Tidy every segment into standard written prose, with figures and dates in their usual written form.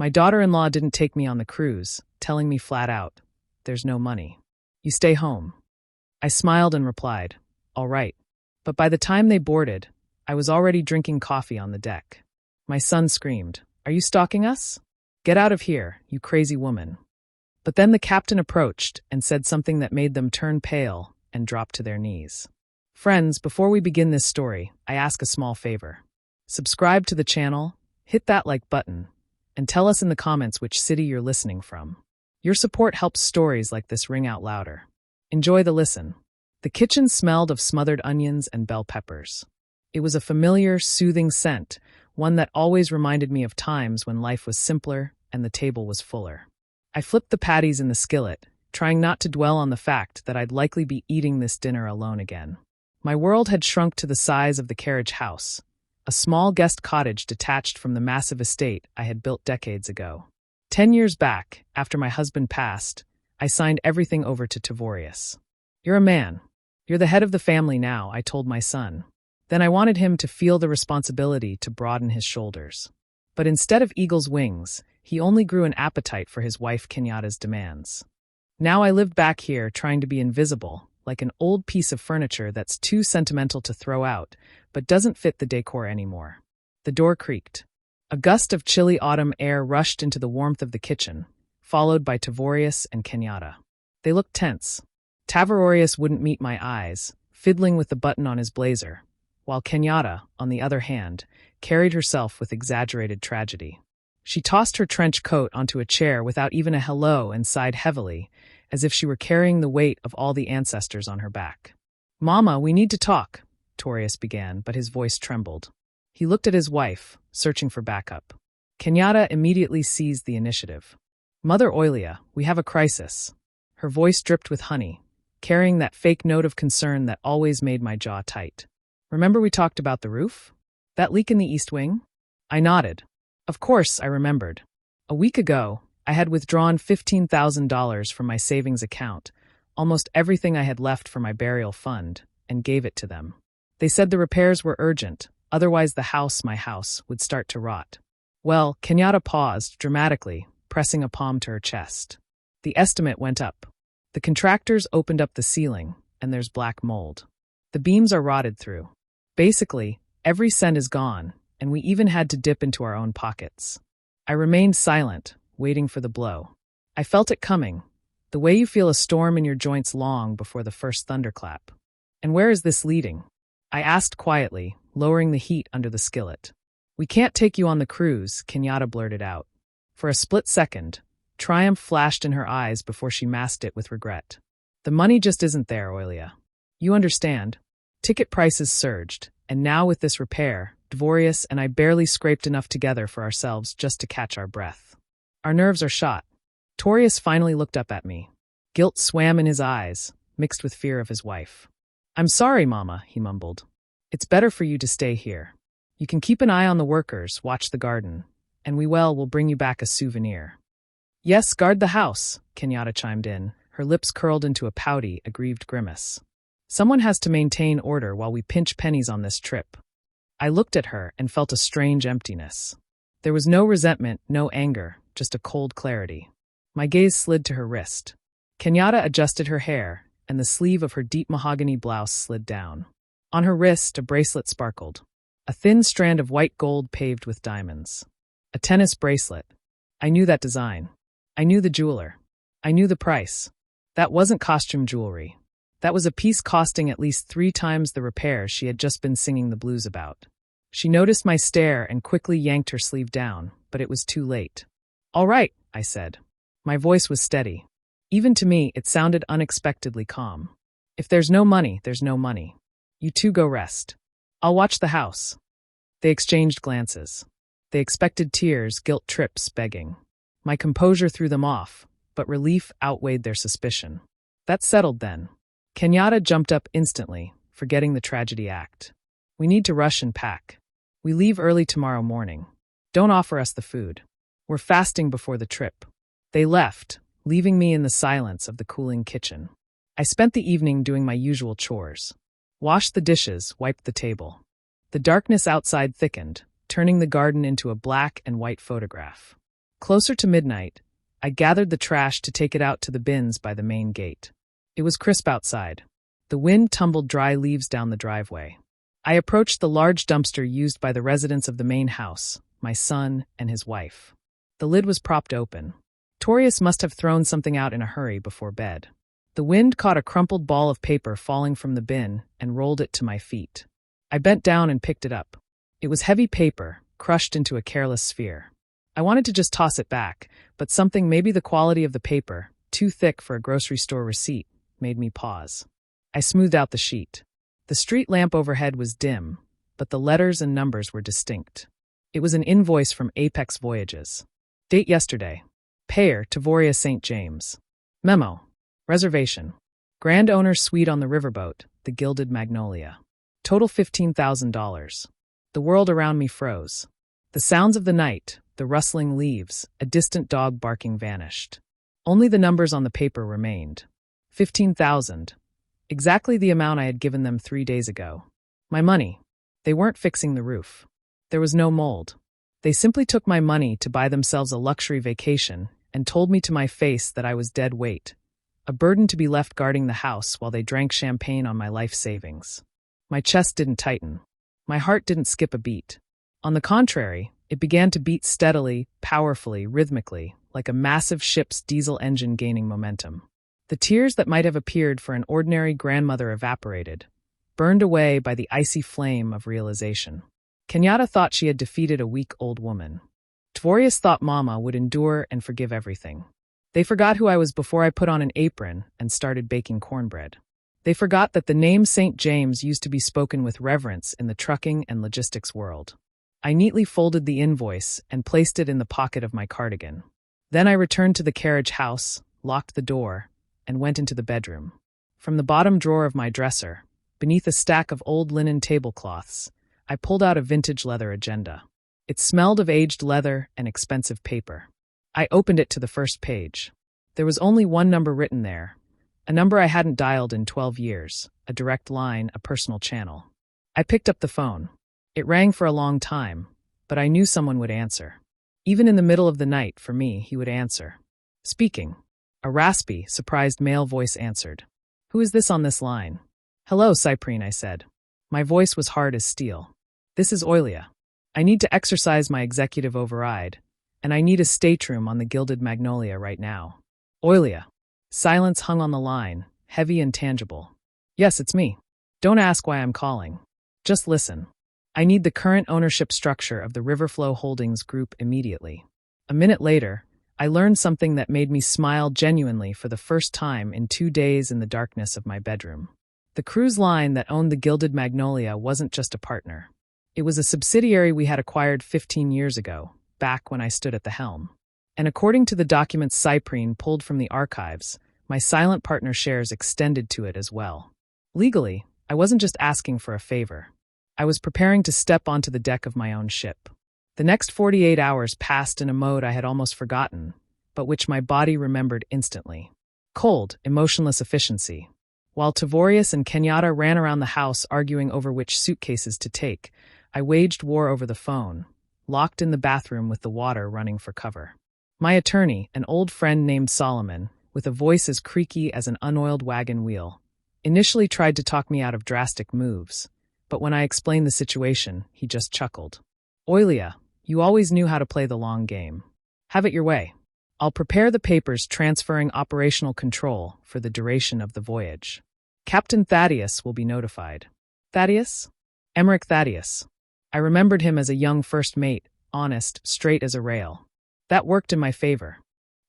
My daughter-in-law didn't take me on the cruise, telling me flat out, "There's no money. You stay home." I smiled and replied, "All right." But by the time they boarded, I was already drinking coffee on the deck. My son screamed, "Are you stalking us? Get out of here, you crazy woman." But then the captain approached and said something that made them turn pale and drop to their knees. Friends, before we begin this story, I ask a small favor. Subscribe to the channel, hit that like button, and tell us in the comments which city you're listening from. Your support helps stories like this ring out louder. Enjoy the listen. The kitchen smelled of smothered onions and bell peppers. It was a familiar, soothing scent, one that always reminded me of times when life was simpler and the table was fuller. I flipped the patties in the skillet, trying not to dwell on the fact that I'd likely be eating this dinner alone again. My world had shrunk to the size of the carriage house, a small guest cottage detached from the massive estate I had built decades ago. 10 years back, after my husband passed, I signed everything over to Tavorius. "You're a man. You're the head of the family now," I told my son. Then I wanted him to feel the responsibility to broaden his shoulders. But instead of eagle's wings, he only grew an appetite for his wife Kenyatta's demands. Now I lived back here trying to be invisible, like an old piece of furniture that's too sentimental to throw out, but doesn't fit the decor anymore. The door creaked. A gust of chilly autumn air rushed into the warmth of the kitchen, followed by Tavorius and Kenyatta. They looked tense. Tavorius wouldn't meet my eyes, fiddling with the button on his blazer, while Kenyatta, on the other hand, carried herself with exaggerated tragedy. She tossed her trench coat onto a chair without even a hello and sighed heavily, as if she were carrying the weight of all the ancestors on her back. "Mama, we need to talk," Tavorius began, but his voice trembled. He looked at his wife, searching for backup. Kenyatta immediately seized the initiative. "Mother Oilia, we have a crisis." Her voice dripped with honey, carrying that fake note of concern that always made my jaw tight. "Remember we talked about the roof? That leak in the east wing?" I nodded. Of course, I remembered. A week ago, I had withdrawn $15,000 from my savings account, almost everything I had left for my burial fund, and gave it to them. They said the repairs were urgent, otherwise my house, would start to rot. Well, Kenyatta paused, dramatically, pressing a palm to her chest. The estimate went up. The contractors opened up the ceiling, and there's black mold. The beams are rotted through. Basically, every cent is gone, and we even had to dip into our own pockets. I remained silent, waiting for the blow. I felt it coming, the way you feel a storm in your joints long before the first thunderclap. "And where is this leading?" I asked quietly, lowering the heat under the skillet. "We can't take you on the cruise," Kenyatta blurted out. For a split second, triumph flashed in her eyes before she masked it with regret. "The money just isn't there, Oilia. You understand. Ticket prices surged, and now with this repair, Tavorius and I barely scraped enough together for ourselves just to catch our breath. Our nerves are shot." Tavorius finally looked up at me. Guilt swam in his eyes, mixed with fear of his wife. "I'm sorry, Mama," he mumbled. "It's better for you to stay here. You can keep an eye on the workers, watch the garden, and we'll bring you back a souvenir." "Yes, guard the house," Kenyatta chimed in, her lips curled into a pouty, aggrieved grimace. "Someone has to maintain order while we pinch pennies on this trip." I looked at her and felt a strange emptiness. There was no resentment, no anger, just a cold clarity. My gaze slid to her wrist. Kenyatta adjusted her hair, and the sleeve of her deep mahogany blouse slid down. On her wrist, a bracelet sparkled. A thin strand of white gold paved with diamonds. A tennis bracelet. I knew that design. I knew the jeweler. I knew the price. That wasn't costume jewelry. That was a piece costing at least 3 times the repair she had just been singing the blues about. She noticed my stare and quickly yanked her sleeve down, but it was too late. "All right," I said. My voice was steady. Even to me, it sounded unexpectedly calm. "If there's no money, there's no money. You two go rest. I'll watch the house." They exchanged glances. They expected tears, guilt trips, begging. My composure threw them off, but relief outweighed their suspicion. That settled then. Kenyatta jumped up instantly, forgetting the tragedy act. "We need to rush and pack. We leave early tomorrow morning. Don't offer us the food. We're fasting before the trip." They left, leaving me in the silence of the cooling kitchen. I spent the evening doing my usual chores. Washed the dishes, wiped the table. The darkness outside thickened, turning the garden into a black and white photograph. Closer to midnight, I gathered the trash to take it out to the bins by the main gate. It was crisp outside. The wind tumbled dry leaves down the driveway. I approached the large dumpster used by the residents of the main house, my son and his wife. The lid was propped open. Torius must have thrown something out in a hurry before bed. The wind caught a crumpled ball of paper falling from the bin and rolled it to my feet. I bent down and picked it up. It was heavy paper, crushed into a careless sphere. I wanted to just toss it back, but something, maybe the quality of the paper, too thick for a grocery store receipt, made me pause. I smoothed out the sheet. The street lamp overhead was dim, but the letters and numbers were distinct. It was an invoice from Apex Voyages. Date yesterday. Payer, Tavoria St. James. Memo. Reservation. Grand owner suite on the riverboat, the Gilded Magnolia. Total $15,000. The world around me froze. The sounds of the night, the rustling leaves, a distant dog barking vanished. Only the numbers on the paper remained. 15,000. Exactly the amount I had given them 3 days ago. My money. They weren't fixing the roof. There was no mold. They simply took my money to buy themselves a luxury vacation and told me to my face that I was dead weight, a burden to be left guarding the house while they drank champagne on my life savings. My chest didn't tighten. My heart didn't skip a beat. On the contrary, it began to beat steadily, powerfully, rhythmically, like a massive ship's diesel engine gaining momentum. The tears that might have appeared for an ordinary grandmother evaporated, burned away by the icy flame of realization. Kenyatta thought she had defeated a weak old woman. Tvorius thought Mama would endure and forgive everything. They forgot who I was before I put on an apron and started baking cornbread. They forgot that the name St. James used to be spoken with reverence in the trucking and logistics world. I neatly folded the invoice and placed it in the pocket of my cardigan. Then I returned to the carriage house, locked the door, and went into the bedroom. From the bottom drawer of my dresser, beneath a stack of old linen tablecloths, I pulled out a vintage leather agenda. It smelled of aged leather and expensive paper. I opened it to the first page. There was only one number written there, a number I hadn't dialed in 12 years, a direct line, a personal channel. I picked up the phone. It rang for a long time, but I knew someone would answer. Even in the middle of the night, for me, he would answer. Speaking. A raspy, surprised male voice answered. Who is this on this line? Hello, Cyprine, I said. My voice was hard as steel. This is Oilia. I need to exercise my executive override, and I need a stateroom on the Gilded Magnolia right now. Oilia. Silence hung on the line, heavy and tangible. Yes, it's me. Don't ask why I'm calling. Just listen. I need the current ownership structure of the Riverflow Holdings Group immediately. A minute later, I learned something that made me smile genuinely for the first time in 2 days in the darkness of my bedroom. The cruise line that owned the Gilded Magnolia wasn't just a partner. It was a subsidiary we had acquired 15 years ago, back when I stood at the helm. And according to the documents Cyprine pulled from the archives, my silent partner shares extended to it as well. Legally, I wasn't just asking for a favor. I was preparing to step onto the deck of my own ship. The next 48 hours passed in a mode I had almost forgotten, but which my body remembered instantly. Cold, emotionless efficiency. While Tavorius and Kenyatta ran around the house arguing over which suitcases to take, I waged war over the phone, locked in the bathroom with the water running for cover. My attorney, an old friend named Solomon, with a voice as creaky as an unoiled wagon wheel, initially tried to talk me out of drastic moves, but when I explained the situation, he just chuckled. Oilia, you always knew how to play the long game. Have it your way. I'll prepare the papers transferring operational control for the duration of the voyage. Captain Thaddeus will be notified. Thaddeus? Emmerich Thaddeus. I remembered him as a young first mate, honest, straight as a rail. That worked in my favor.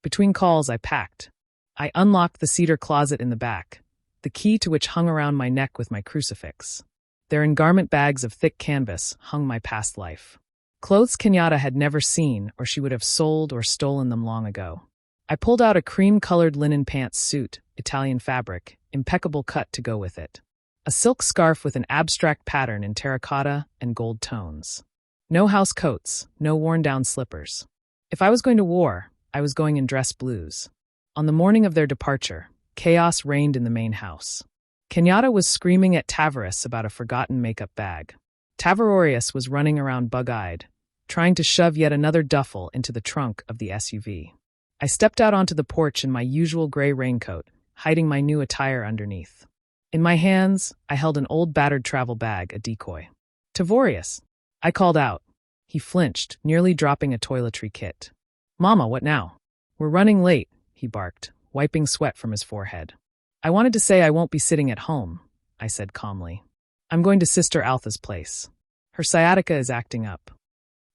Between calls, I packed. I unlocked the cedar closet in the back, the key to which hung around my neck with my crucifix. There in garment bags of thick canvas hung my past life. Clothes Kenyatta had never seen, or she would have sold or stolen them long ago. I pulled out a cream-colored linen pants suit, Italian fabric, impeccable cut to go with it. A silk scarf with an abstract pattern in terracotta and gold tones. No house coats, no worn-down slippers. If I was going to war, I was going in dress blues. On the morning of their departure, chaos reigned in the main house. Kenyatta was screaming at Tavares about a forgotten makeup bag. Tavarorius was running around bug-eyed, trying to shove yet another duffel into the trunk of the SUV. I stepped out onto the porch in my usual gray raincoat, hiding my new attire underneath. In my hands, I held an old battered travel bag, a decoy. "Tavorius!" I called out. He flinched, nearly dropping a toiletry kit. "Mama, what now?" "We're running late," he barked, wiping sweat from his forehead. "I wanted to say I won't be sitting at home," I said calmly. "I'm going to Sister Altha's place. Her sciatica is acting up.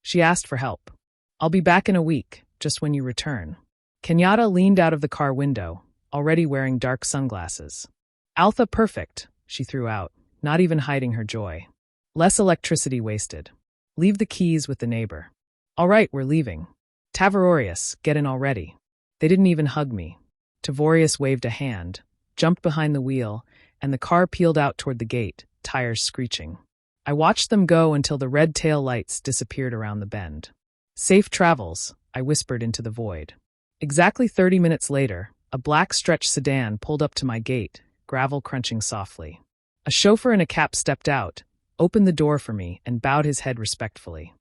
She asked for help. I'll be back in a week, just when you return." Kenyatta leaned out of the car window, already wearing dark sunglasses. "Altha perfect," she threw out, not even hiding her joy. "Less electricity wasted. Leave the keys with the neighbor." "All right, we're leaving." "Tavorius, get in already." They didn't even hug me. Tavorius waved a hand, jumped behind the wheel, and the car peeled out toward the gate, tires screeching. I watched them go until the red tail lights disappeared around the bend. "Safe travels," I whispered into the void. Exactly 30 minutes later, a black stretch sedan pulled up to my gate, gravel crunching softly. A chauffeur in a cap stepped out, opened the door for me, and bowed his head respectfully.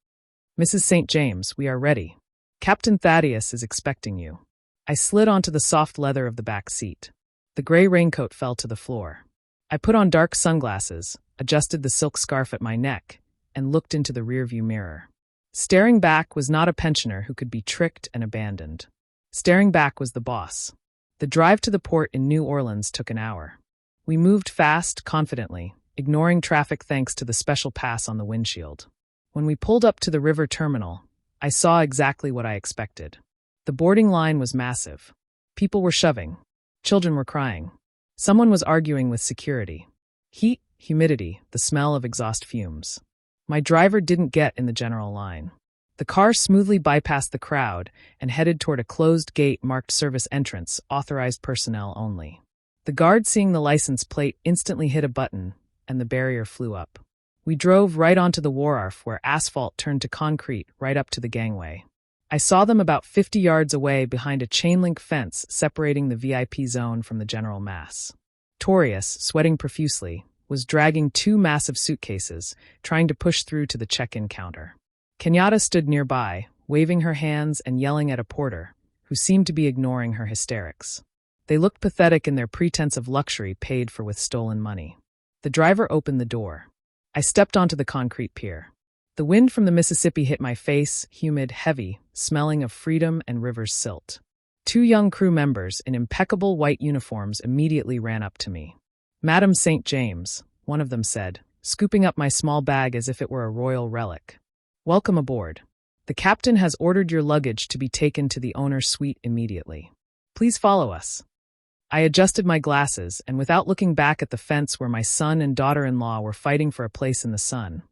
"Mrs. St. James, we are ready. Captain Thaddeus is expecting you." I slid onto the soft leather of the back seat. The gray raincoat fell to the floor. I put on dark sunglasses, adjusted the silk scarf at my neck, and looked into the rearview mirror. Staring back was not a pensioner who could be tricked and abandoned. Staring back was the boss. The drive to the port in New Orleans took an hour. We moved fast, confidently, ignoring traffic thanks to the special pass on the windshield. When we pulled up to the river terminal, I saw exactly what I expected. The boarding line was massive. People were shoving. Children were crying. Someone was arguing with security. Heat, humidity, the smell of exhaust fumes. My driver didn't get in the general line. The car smoothly bypassed the crowd and headed toward a closed gate marked service entrance, authorized personnel only. The guard, seeing the license plate, instantly hit a button, and the barrier flew up. We drove right onto the wharf where asphalt turned to concrete right up to the gangway. I saw them about 50 yards away behind a chain-link fence separating the VIP zone from the general mass. Torius, sweating profusely, was dragging 2 massive suitcases, trying to push through to the check-in counter. Kenyatta stood nearby, waving her hands and yelling at a porter, who seemed to be ignoring her hysterics. They looked pathetic in their pretense of luxury paid for with stolen money. The driver opened the door. I stepped onto the concrete pier. The wind from the Mississippi hit my face, humid, heavy, smelling of freedom and river's silt. 2 young crew members in impeccable white uniforms immediately ran up to me. "Madam St. James," one of them said, scooping up my small bag as if it were a royal relic. "Welcome aboard. The captain has ordered your luggage to be taken to the owner's suite immediately. Please follow us." I adjusted my glasses, and without looking back at the fence where my son and daughter-in-law were fighting for a place in the sun,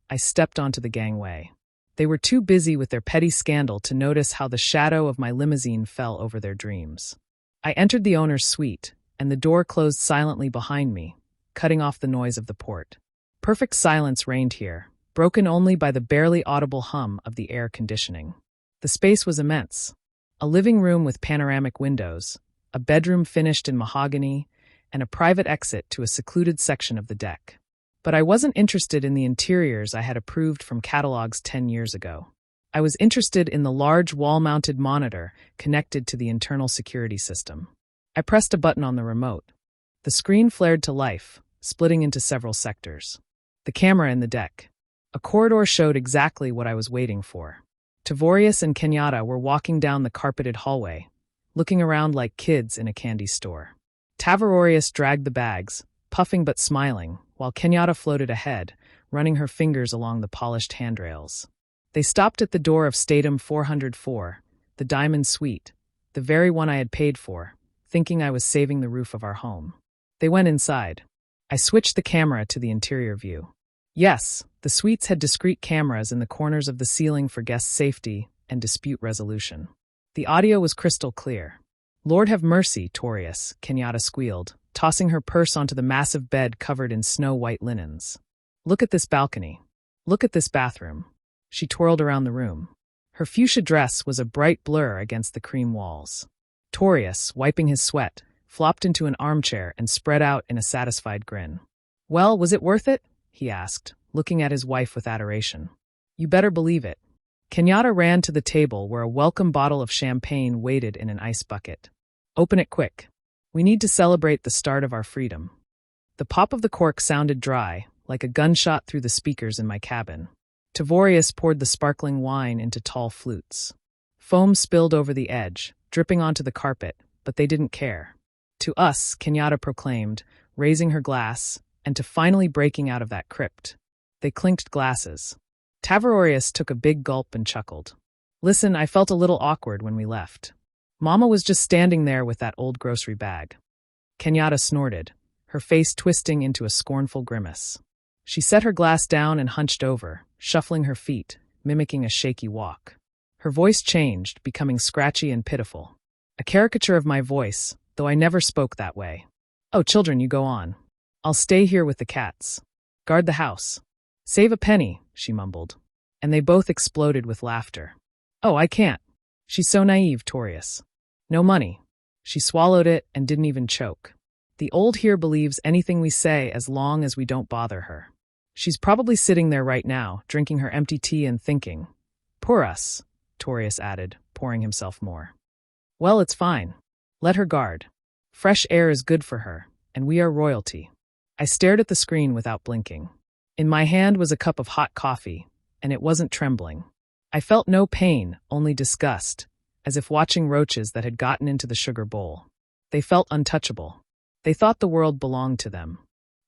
I stepped onto the gangway. They were too busy with their petty scandal to notice how the shadow of my limousine fell over their dreams. I entered the owner's suite, and the door closed silently behind me, cutting off the noise of the port. Perfect silence reigned here, broken only by the barely audible hum of the air conditioning. The space was immense. A living room with panoramic windows, a bedroom finished in mahogany, and a private exit to a secluded section of the deck. But I wasn't interested in the interiors I had approved from catalogs 10 years ago. I was interested in the large wall-mounted monitor connected to the internal security system. I pressed a button on the remote. The screen flared to life, splitting into several sectors. The camera in the deck. A corridor showed exactly what I was waiting for. Tavorius and Kenyatta were walking down the carpeted hallway, looking around like kids in a candy store. Tavorius dragged the bags, puffing but smiling, while Kenyatta floated ahead, running her fingers along the polished handrails. They stopped at the door of Statum 404, the diamond suite, the very one I had paid for, thinking I was saving the roof of our home. They went inside. I switched the camera to the interior view. Yes, the suites had discrete cameras in the corners of the ceiling for guest safety and dispute resolution. The audio was crystal clear. "Lord have mercy, Torius," Kenyatta squealed, tossing her purse onto the massive bed covered in snow-white linens. "Look at this balcony. Look at this bathroom." She twirled around the room. Her fuchsia dress was a bright blur against the cream walls. Torius, wiping his sweat, flopped into an armchair and spread out in a satisfied grin. "Well, was it worth it?" he asked, looking at his wife with adoration. "You better believe it." Kenyatta ran to the table where a welcome bottle of champagne waited in an ice bucket. Open it quick. We need to celebrate the start of our freedom. The pop of the cork sounded dry, like a gunshot through the speakers in my cabin. Tavorius poured the sparkling wine into tall flutes. Foam spilled over the edge, dripping onto the carpet, but they didn't care. To us, Kenyatta proclaimed, raising her glass, and to finally breaking out of that crypt. They clinked glasses. Tavorius took a big gulp and chuckled. Listen, I felt a little awkward when we left. Mama was just standing there with that old grocery bag. Kenyatta snorted, her face twisting into a scornful grimace. She set her glass down and hunched over, shuffling her feet, mimicking a shaky walk. Her voice changed, becoming scratchy and pitiful. A caricature of my voice, though I never spoke that way. Oh, children, you go on. I'll stay here with the cats. Guard the house. Save a penny, she mumbled. And they both exploded with laughter. Oh, I can't. She's so naive, Torius. No money. She swallowed it and didn't even choke. The old here believes anything we say as long as we don't bother her. She's probably sitting there right now, drinking her empty tea and thinking. Poor us, Torius added, pouring himself more. Well, it's fine. Let her guard. Fresh air is good for her, and we are royalty. I stared at the screen without blinking. In my hand was a cup of hot coffee, and it wasn't trembling. I felt no pain, only disgust, as if watching roaches that had gotten into the sugar bowl. They felt untouchable. They thought the world belonged to them.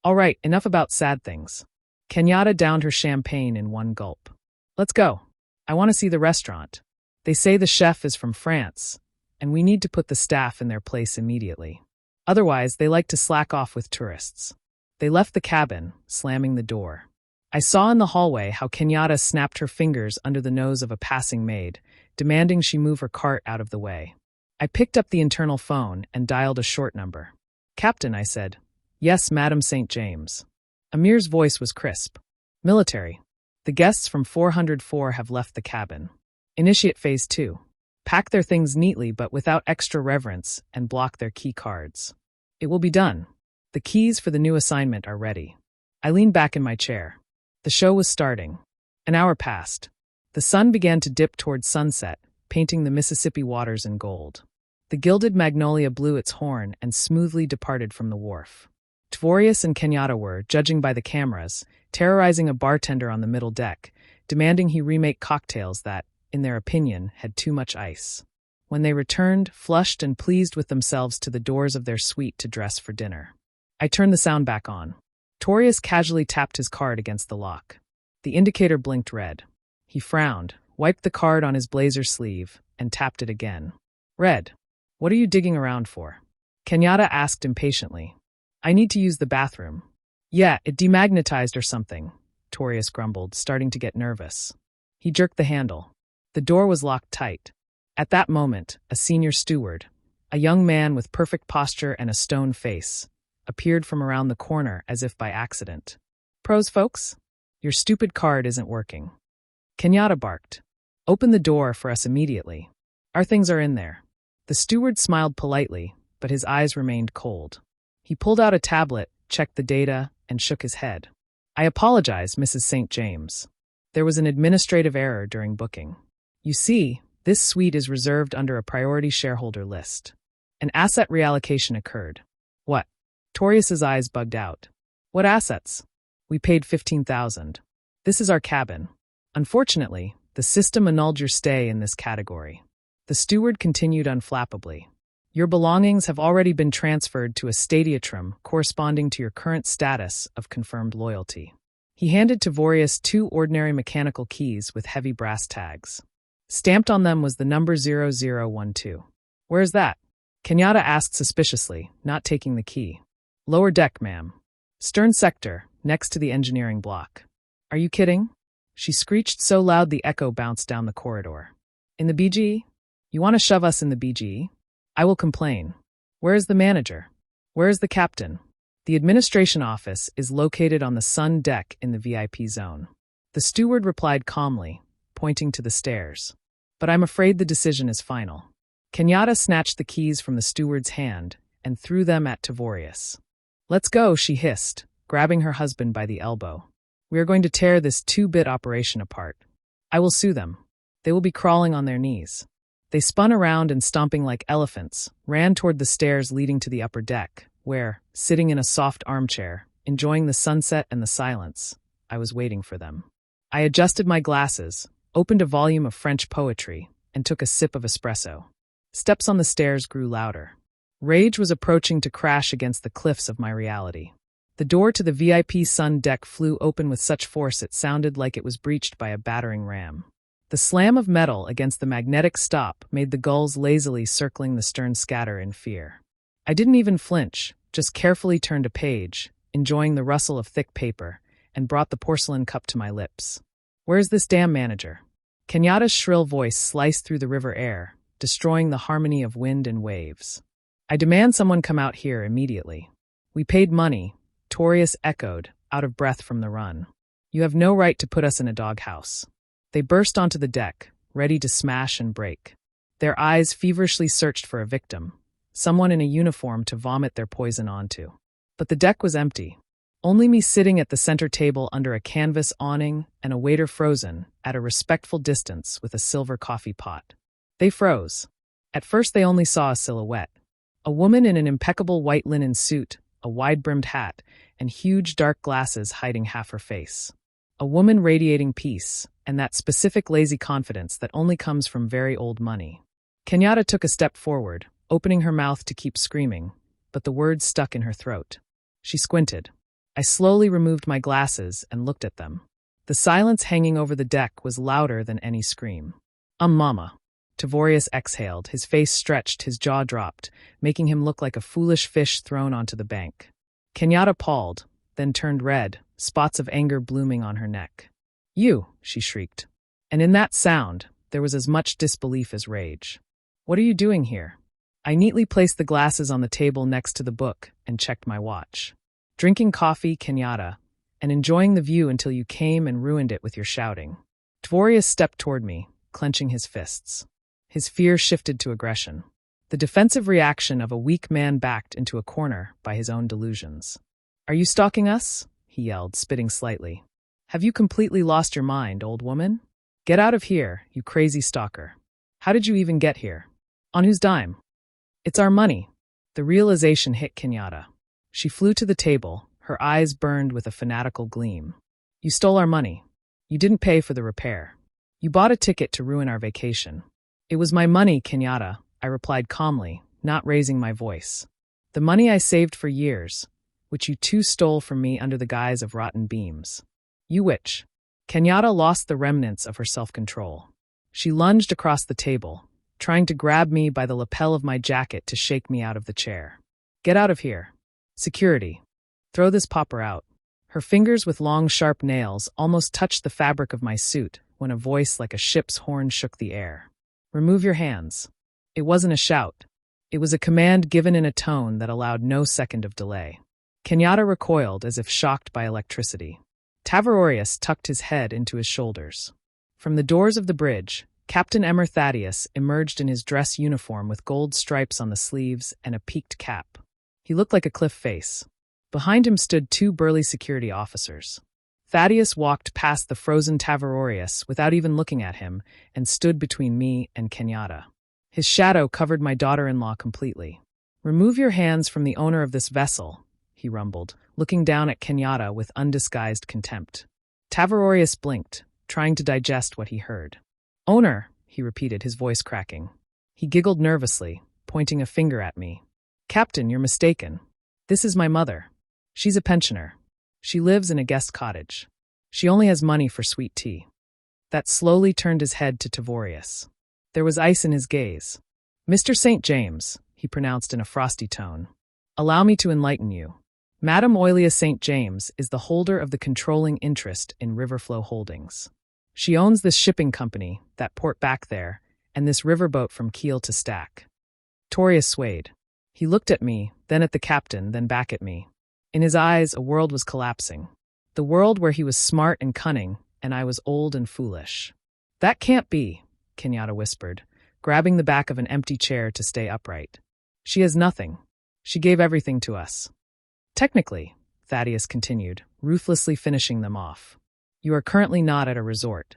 All right, enough about sad things. Kenyatta downed her champagne in one gulp. Let's go. I want to see the restaurant. They say the chef is from France, and we need to put the staff in their place immediately. Otherwise, they like to slack off with tourists. They left the cabin, slamming the door. I saw in the hallway how Kenyatta snapped her fingers under the nose of a passing maid, demanding she move her cart out of the way. I picked up the internal phone and dialed a short number. Captain, I said. Yes, Madam St. James. Amir's voice was crisp. Military. The guests from 404 have left the cabin. Initiate Phase 2. Pack their things neatly but without extra reverence and block their key cards. It will be done. The keys for the new assignment are ready. I leaned back in my chair. The show was starting. An hour passed. The sun began to dip towards sunset, painting the Mississippi waters in gold. The gilded magnolia blew its horn and smoothly departed from the wharf. Tavorius and Kenyatta were, judging by the cameras, terrorizing a bartender on the middle deck, demanding he remake cocktails that, in their opinion, had too much ice. When they returned, flushed and pleased with themselves to the doors of their suite to dress for dinner. I turned the sound back on. Torius casually tapped his card against the lock. The indicator blinked red. He frowned, wiped the card on his blazer sleeve, and tapped it again. Red. What are you digging around for? Kenyatta asked impatiently. I need to use the bathroom. Yeah, it demagnetized or something, Torius grumbled, starting to get nervous. He jerked the handle. The door was locked tight. At that moment, a senior steward, a young man with perfect posture and a stone face, appeared from around the corner as if by accident. Pros, folks? Your stupid card isn't working. Kenyatta barked. Open the door for us immediately. Our things are in there. The steward smiled politely, but his eyes remained cold. He pulled out a tablet, checked the data, and shook his head. I apologize, Mrs. St. James. There was an administrative error during booking. You see, this suite is reserved under a priority shareholder list. An asset reallocation occurred. What? Torius's eyes bugged out. What assets? We paid $15,000. This is our cabin. Unfortunately, the system annulled your stay in this category. The steward continued unflappably. Your belongings have already been transferred to a stadiatrum corresponding to your current status of confirmed loyalty. He handed Tavorius 2 ordinary mechanical keys with heavy brass tags. Stamped on them was the number 0012. Where's that? Kenyatta asked suspiciously, not taking the key. Lower deck, ma'am. Stern sector, next to the engineering block. Are you kidding? She screeched so loud the echo bounced down the corridor. In the BG? You want to shove us in the BG? I will complain. Where is the manager? Where is the captain? The administration office is located on the sun deck in the VIP zone. The steward replied calmly, pointing to the stairs. But I'm afraid the decision is final. Kenyatta snatched the keys from the steward's hand and threw them at Tavorius. Let's go, she hissed, grabbing her husband by the elbow. We are going to tear this 2-bit operation apart. I will sue them. They will be crawling on their knees. They spun around and, stomping like elephants, ran toward the stairs leading to the upper deck, where, sitting in a soft armchair, enjoying the sunset and the silence, I was waiting for them. I adjusted my glasses, opened a volume of French poetry, and took a sip of espresso. Steps on the stairs grew louder. Rage was approaching to crash against the cliffs of my reality. The door to the VIP sun deck flew open with such force it sounded like it was breached by a battering ram. The slam of metal against the magnetic stop made the gulls lazily circling the stern scatter in fear. I didn't even flinch, just carefully turned a page, enjoying the rustle of thick paper, and brought the porcelain cup to my lips. "Where's this damn manager?" Kenyatta's shrill voice sliced through the river air, destroying the harmony of wind and waves. "I demand someone come out here immediately." "We paid money," Torius echoed, out of breath from the run. "You have no right to put us in a doghouse." They burst onto the deck, ready to smash and break. Their eyes feverishly searched for a victim, someone in a uniform to vomit their poison onto. But the deck was empty. Only me sitting at the center table under a canvas awning and a waiter frozen at a respectful distance with a silver coffee pot. They froze. At first they only saw a silhouette. A woman in an impeccable white linen suit, a wide-brimmed hat, and huge dark glasses hiding half her face. A woman radiating peace, and that specific lazy confidence that only comes from very old money. Kenyatta took a step forward, opening her mouth to keep screaming, but the words stuck in her throat. She squinted. I slowly removed my glasses and looked at them. The silence hanging over the deck was louder than any scream. Mama." Tavorius exhaled, his face stretched, his jaw dropped, making him look like a foolish fish thrown onto the bank. Kenyatta palled, then turned red, spots of anger blooming on her neck. "You," she shrieked. And in that sound, there was as much disbelief as rage. "What are you doing here?" I neatly placed the glasses on the table next to the book and checked my watch. "Drinking coffee, Kenyatta, and enjoying the view until you came and ruined it with your shouting." Tavorius stepped toward me, clenching his fists. His fear shifted to aggression. The defensive reaction of a weak man backed into a corner by his own delusions. "Are you stalking us?" he yelled, spitting slightly. "Have you completely lost your mind, old woman? Get out of here, you crazy stalker. How did you even get here? On whose dime?" "It's our money." The realization hit Kenyatta. She flew to the table, her eyes burned with a fanatical gleam. "You stole our money. You didn't pay for the repair. You bought a ticket to ruin our vacation." "It was my money, Kenyatta," I replied calmly, not raising my voice. "The money I saved for years, which you two stole from me under the guise of rotten beams." "You witch." Kenyatta lost the remnants of her self-control. She lunged across the table, trying to grab me by the lapel of my jacket to shake me out of the chair. "Get out of here. Security. Throw this pauper out." Her fingers with long, sharp nails almost touched the fabric of my suit when a voice like a ship's horn shook the air. "Remove your hands." It wasn't a shout. It was a command given in a tone that allowed no second of delay. Kenyatta recoiled as if shocked by electricity. Tavarorius tucked his head into his shoulders. From the doors of the bridge, Captain Emmer Thaddeus emerged in his dress uniform with gold stripes on the sleeves and a peaked cap. He looked like a cliff face. Behind him stood two burly security officers. Thaddeus walked past the frozen Tavarorius without even looking at him and stood between me and Kenyatta. His shadow covered my daughter-in-law completely. "Remove your hands from the owner of this vessel," he rumbled, looking down at Kenyatta with undisguised contempt. Tavarorius blinked, trying to digest what he heard. "Owner," he repeated, his voice cracking. He giggled nervously, pointing a finger at me. "Captain, you're mistaken. This is my mother. She's a pensioner. She lives in a guest cottage. She only has money for sweet tea." That slowly turned his head to Tavorius. There was ice in his gaze. "Mr. St. James," he pronounced in a frosty tone. "Allow me to enlighten you. Madame Oilia St. James is the holder of the controlling interest in Riverflow Holdings. She owns this shipping company, that port back there, and this riverboat from keel to stack." Torius swayed. He looked at me, then at the captain, then back at me. In his eyes, a world was collapsing. The world where he was smart and cunning, and I was old and foolish. "That can't be," Kenyatta whispered, grabbing the back of an empty chair to stay upright. "She has nothing. She gave everything to us." "Technically," Thaddeus continued, ruthlessly finishing them off, "you are currently not at a resort.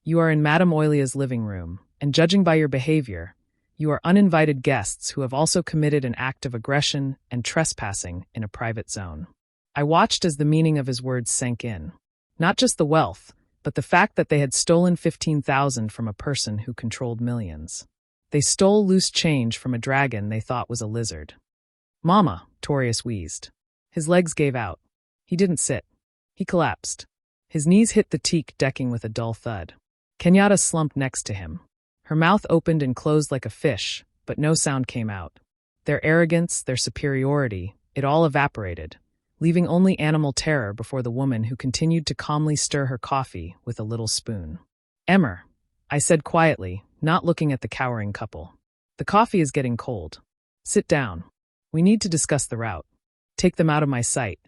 You are in Madame Oilia's living room, and judging by your behavior, you are uninvited guests who have also committed an act of aggression and trespassing in a private zone." I watched as the meaning of his words sank in. Not just the wealth, but the fact that they had stolen 15,000 from a person who controlled millions. They stole loose change from a dragon they thought was a lizard. "Mama," Torius wheezed. His legs gave out. He didn't sit. He collapsed. His knees hit the teak decking with a dull thud. Kenyatta slumped next to him. Her mouth opened and closed like a fish, but no sound came out. Their arrogance, their superiority, it all evaporated, leaving only animal terror before the woman who continued to calmly stir her coffee with a little spoon. "Emmer," I said quietly, not looking at the cowering couple. "The coffee is getting cold. Sit down. We need to discuss the route. Take them out of my sight."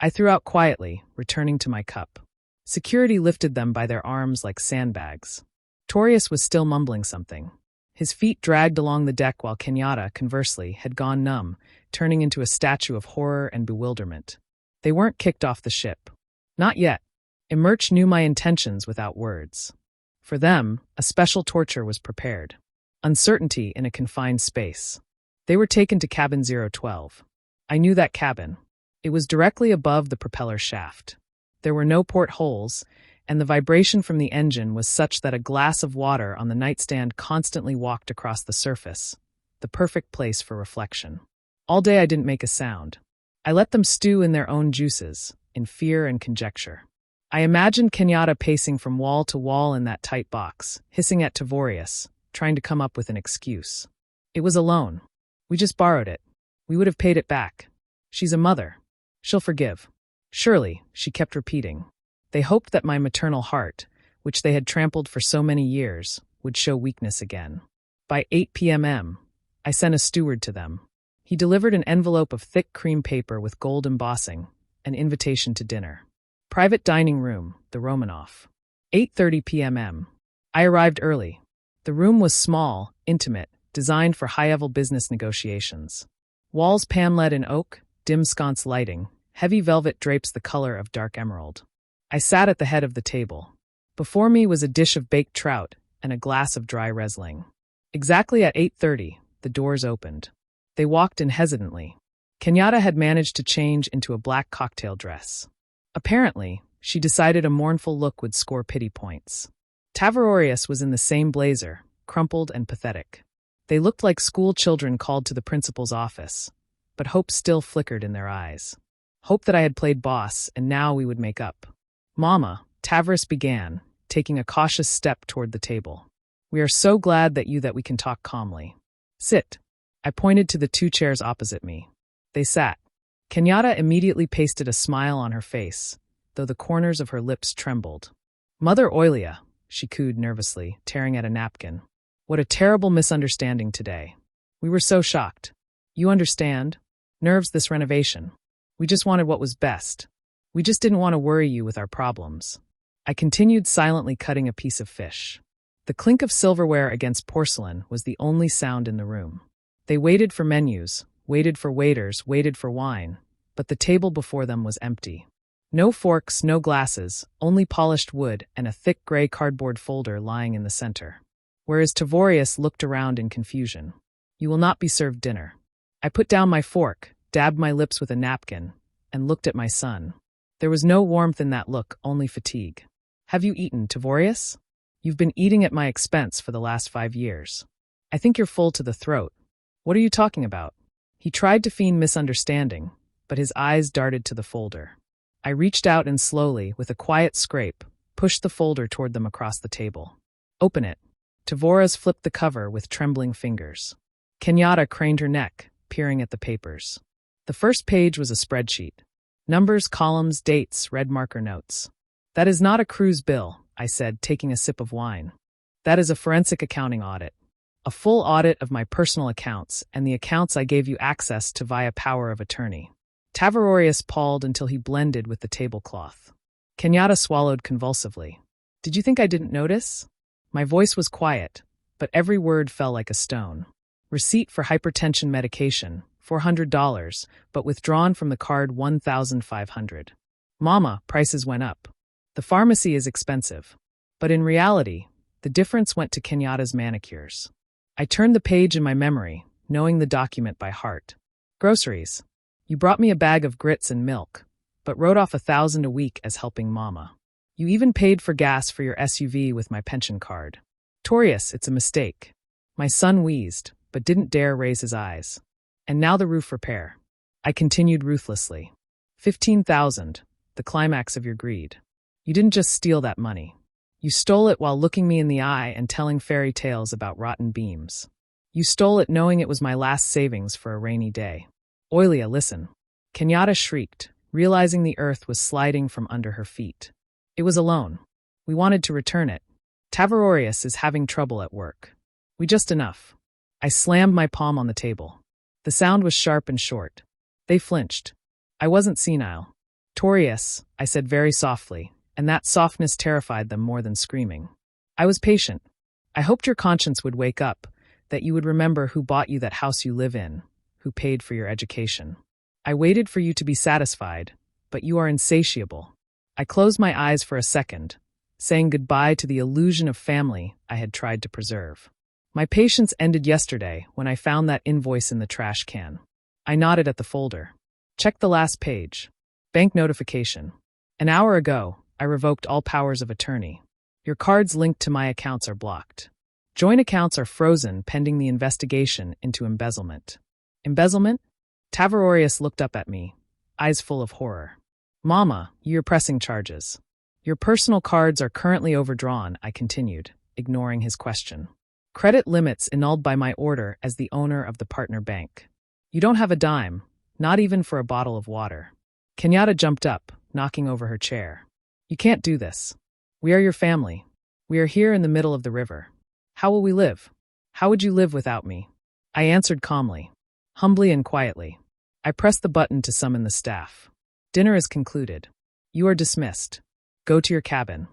I threw out quietly, returning to my cup. Security lifted them by their arms like sandbags. Torius was still mumbling something. His feet dragged along the deck while Kenyatta, conversely, had gone numb, turning into a statue of horror and bewilderment. They weren't kicked off the ship. Not yet. Emerch knew my intentions without words. For them, a special torture was prepared. Uncertainty in a confined space. They were taken to cabin 012. I knew that cabin. It was directly above the propeller shaft. There were no portholes, and the vibration from the engine was such that a glass of water on the nightstand constantly walked across the surface, the perfect place for reflection. All day I didn't make a sound. I let them stew in their own juices, in fear and conjecture. I imagined Kenyatta pacing from wall to wall in that tight box, hissing at Tavorius, trying to come up with an excuse. It was a loan. We just borrowed it. We would have paid it back. She's a mother. She'll forgive. Surely, she kept repeating. They hoped that my maternal heart, which they had trampled for so many years, would show weakness again. By 8 p.m., I sent a steward to them. He delivered an envelope of thick cream paper with gold embossing, an invitation to dinner. Private dining room, the Romanov. 8:30 p.m. I arrived early. The room was small, intimate, designed for high-level business negotiations. Walls paneled in oak, dim sconce lighting, heavy velvet drapes the color of dark emerald. I sat at the head of the table. Before me was a dish of baked trout and a glass of dry Riesling. Exactly at 8:30, the doors opened. They walked in hesitantly. Kenyatta had managed to change into a black cocktail dress. Apparently, she decided a mournful look would score pity points. Tavorius was in the same blazer, crumpled and pathetic. They looked like school children called to the principal's office, but hope still flickered in their eyes. Hope that I had played boss, and now we would make up. "Mama," Tavros began, taking a cautious step toward the table. "We are so glad that we can talk calmly. Sit." I pointed to the two chairs opposite me. They sat. Kenyatta immediately pasted a smile on her face, though the corners of her lips trembled. "Mother Oilia," she cooed nervously, tearing at a napkin. "What a terrible misunderstanding today. We were so shocked. You understand? Nerves this renovation. We just wanted what was best. We just didn't want to worry you with our problems." I continued silently cutting a piece of fish. The clink of silverware against porcelain was the only sound in the room. They waited for menus, waited for waiters, waited for wine, but the table before them was empty. No forks, no glasses, only polished wood and a thick gray cardboard folder lying in the center. Whereas Tavorius looked around in confusion. "You will not be served dinner." I put down my fork, dabbed my lips with a napkin, and looked at my son. There was no warmth in that look, only fatigue. "Have you eaten, Tavorius? You've been eating at my expense for the last 5 years. I think you're full to the throat. What are you talking about?" He tried to feign misunderstanding, but his eyes darted to the folder. I reached out and slowly, with a quiet scrape, pushed the folder toward them across the table. "Open it." Tavorius flipped the cover with trembling fingers. Kenyatta craned her neck, peering at the papers. The first page was a spreadsheet. Numbers, columns, dates, red marker notes. "That is not a cruise bill," I said, taking a sip of wine. "That is a forensic accounting audit. A full audit of my personal accounts and the accounts I gave you access to via power of attorney." Tavorius palled until he blended with the tablecloth. Kenyatta swallowed convulsively. "Did you think I didn't notice?" My voice was quiet, but every word fell like a stone. "Receipt for hypertension medication, $400, but withdrawn from the card $1,500. Mama, prices went up. The pharmacy is expensive. But in reality, the difference went to Kenyatta's manicures. I turned the page in my memory, knowing the document by heart. Groceries. You brought me a bag of grits and milk, but wrote off 1,000 a week as helping mama. You even paid for gas for your SUV with my pension card. Torius, it's a mistake. My son wheezed, but didn't dare raise his eyes. And now the roof repair. I continued ruthlessly. 15,000, the climax of your greed. You didn't just steal that money. You stole it while looking me in the eye and telling fairy tales about rotten beams. You stole it knowing it was my last savings for a rainy day. Oilia, listen. Kenyatta shrieked, realizing the earth was sliding from under her feet. It was a loan. We wanted to return it. Tavarorius is having trouble at work. We just enough. I slammed my palm on the table. The sound was sharp and short. They flinched. I wasn't senile. Torius, I said very softly, and that softness terrified them more than screaming. I was patient. I hoped your conscience would wake up, that you would remember who bought you that house you live in, who paid for your education. I waited for you to be satisfied, but you are insatiable. I closed my eyes for a second, saying goodbye to the illusion of family I had tried to preserve. My patience ended yesterday when I found that invoice in the trash can. I nodded at the folder. Check the last page. Bank notification. An hour ago, I revoked all powers of attorney. Your cards linked to my accounts are blocked. Joint accounts are frozen pending the investigation into embezzlement. Embezzlement? Tavarorius looked up at me, eyes full of horror. Mama, you're pressing charges. Your personal cards are currently overdrawn, I continued, ignoring his question. Credit limits annulled by my order as the owner of the partner bank. You don't have a dime, not even for a bottle of water. Kenyatta jumped up, knocking over her chair. You can't do this. We are your family. We are here in the middle of the river. How will we live? How would you live without me? I answered calmly, humbly and quietly. I pressed the button to summon the staff. Dinner is concluded. You are dismissed. Go to your cabin.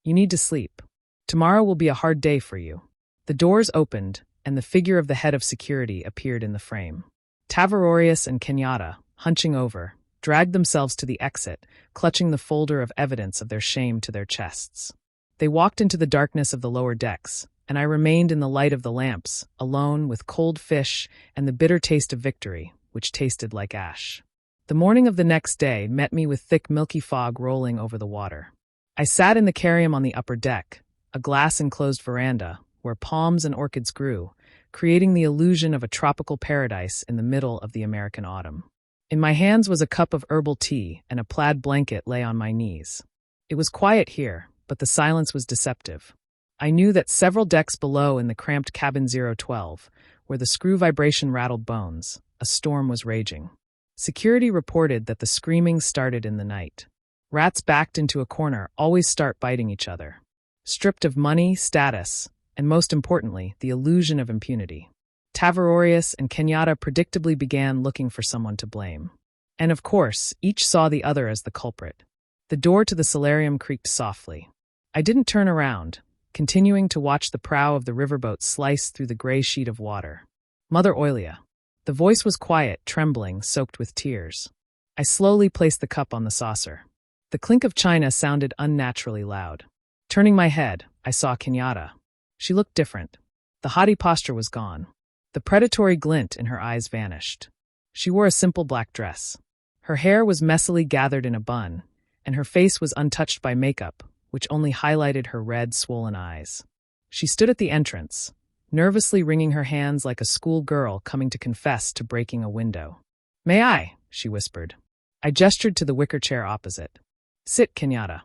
You need to sleep. Tomorrow will be a hard day for you. The doors opened, and the figure of the head of security appeared in the frame. Tavarorius and Kenyatta, hunching over, dragged themselves to the exit, clutching the folder of evidence of their shame to their chests. They walked into the darkness of the lower decks, and I remained in the light of the lamps, alone with cold fish and the bitter taste of victory, which tasted like ash. The morning of the next day met me with thick milky fog rolling over the water. I sat in the carrium on the upper deck, a glass-enclosed veranda, where palms and orchids grew, creating the illusion of a tropical paradise in the middle of the American autumn. In my hands was a cup of herbal tea, and a plaid blanket lay on my knees. It was quiet here, but the silence was deceptive. I knew that several decks below in the cramped cabin 012, where the screw vibration rattled bones, a storm was raging. Security reported that the screaming started in the night. Rats backed into a corner always start biting each other. Stripped of money, status, and most importantly, the illusion of impunity. Tavarorius and Kenyatta predictably began looking for someone to blame. And of course, each saw the other as the culprit. The door to the solarium creaked softly. I didn't turn around, continuing to watch the prow of the riverboat slice through the gray sheet of water. Mother Oilia. The voice was quiet, trembling, soaked with tears. I slowly placed the cup on the saucer. The clink of china sounded unnaturally loud. Turning my head, I saw Kenyatta. She looked different. The haughty posture was gone. The predatory glint in her eyes vanished. She wore a simple black dress. Her hair was messily gathered in a bun, and her face was untouched by makeup, which only highlighted her red, swollen eyes. She stood at the entrance, nervously wringing her hands like a schoolgirl coming to confess to breaking a window. "May I?" she whispered. I gestured to the wicker chair opposite. "Sit, Kenyatta."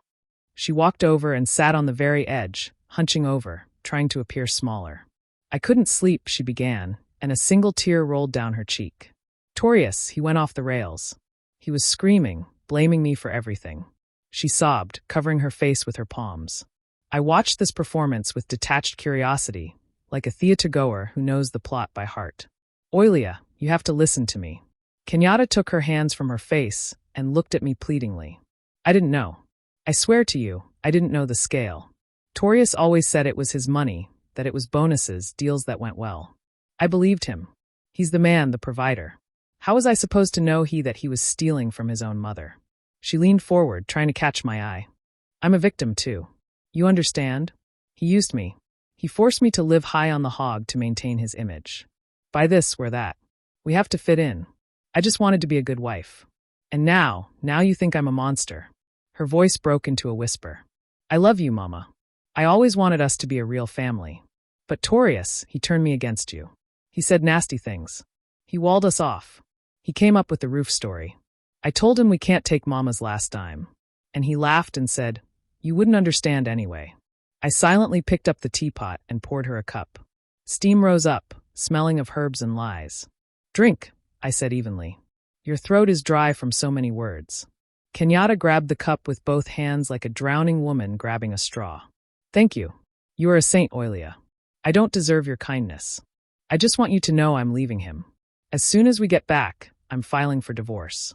She walked over and sat on the very edge, hunching over, trying to appear smaller. "I couldn't sleep," she began, and a single tear rolled down her cheek. Torius, he went off the rails. He was screaming, blaming me for everything. She sobbed, covering her face with her palms. I watched this performance with detached curiosity, like a theatergoer who knows the plot by heart. "Oilia, you have to listen to me." Kenyatta took her hands from her face and looked at me pleadingly. "I didn't know. I swear to you, I didn't know the scale. Torius always said it was his money, that it was bonuses, deals that went well. I believed him. He's the man, the provider. How was I supposed to know that he was stealing from his own mother?" She leaned forward, trying to catch my eye. "I'm a victim, too. You understand? He used me. He forced me to live high on the hog to maintain his image. Buy this, wear that. We have to fit in. I just wanted to be a good wife. And now you think I'm a monster." Her voice broke into a whisper. "I love you, Mama. I always wanted us to be a real family. But Torius, he turned me against you. He said nasty things. He walled us off. He came up with the roof story. I told him we can't take Mama's last dime. And he laughed and said, 'You wouldn't understand anyway.' I silently picked up the teapot and poured her a cup. Steam rose up, smelling of herbs and lies. 'Drink,' I said evenly. 'Your throat is dry from so many words.' Kenyatta grabbed the cup with both hands like a drowning woman grabbing a straw. 'Thank you. You are a saint, Oilia. I don't deserve your kindness. I just want you to know I'm leaving him. As soon as we get back, I'm filing for divorce.